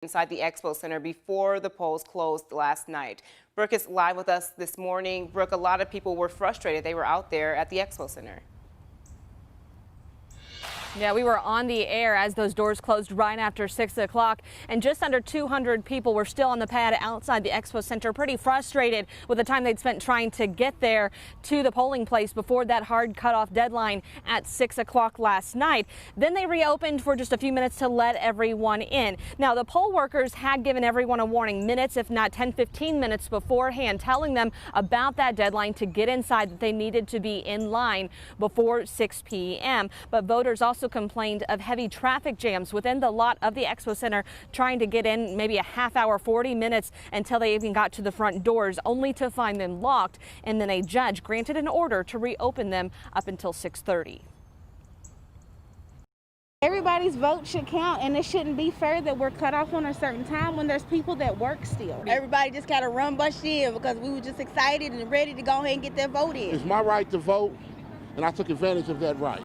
inside the Expo Center before the polls closed last night. Brooke is live with us this morning. Brooke, a lot of people were frustrated. They were out there at the Expo Center. Yeah, we were on the air as those doors closed right after 6 o'clock, and just under 200 people were still on the pad outside the Expo Center, pretty frustrated with the time they'd spent trying to get there to the polling place before that hard cutoff deadline at 6 o'clock last night. Then they reopened for just a few minutes to let everyone in. Now, the poll workers had given everyone a warning minutes, if not 10-15 minutes beforehand, telling them about that deadline to get inside, that they needed to be in line before 6 p.m. But voters also complained of heavy traffic jams within the lot of the Expo Center, trying to get in maybe a half hour, 40 minutes until they even got to the front doors, only to find them locked. And then a judge granted an order to reopen them up until 6:30. Everybody's vote should count, and it shouldn't be fair that we're cut off on a certain time when there's people that work still. Everybody just kind of rushed in because we were just excited and ready to go ahead and get their vote in. It's my right to vote, and I took advantage of that right.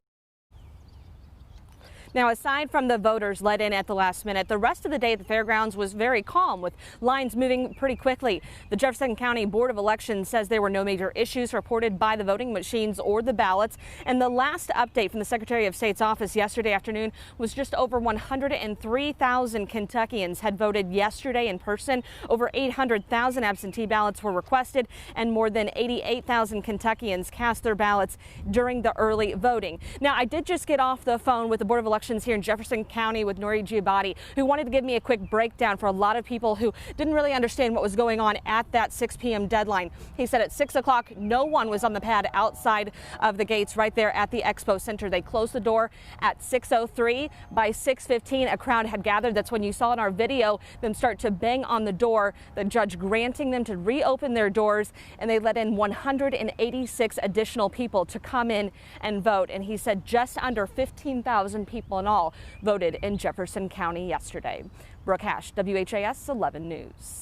Now, aside from the voters let in at the last minute, the rest of the day at the fairgrounds was very calm, with lines moving pretty quickly. The Jefferson County Board of Elections says there were no major issues reported by the voting machines or the ballots. And the last update from the Secretary of State's office yesterday afternoon was just over 103,000 Kentuckians had voted yesterday in person. Over 800,000 absentee ballots were requested, and more than 88,000 Kentuckians cast their ballots during the early voting. Now, I did just get off the phone with the Board of Elections here in Jefferson County with Nori Giabatti, who wanted to give me a quick breakdown for a lot of people who didn't really understand what was going on at that 6 p.m. deadline. He said at 6 o'clock, no one was on the pad outside of the gates right there at the Expo Center. They closed the door at 6:03. By 6:15, a crowd had gathered. That's when you saw in our video them start to bang on the door, the judge granting them to reopen their doors, and they let in 186 additional people to come in and vote. And he said just under 15,000 people in all voted in Jefferson County yesterday. Brooke Hash, WHAS 11 News.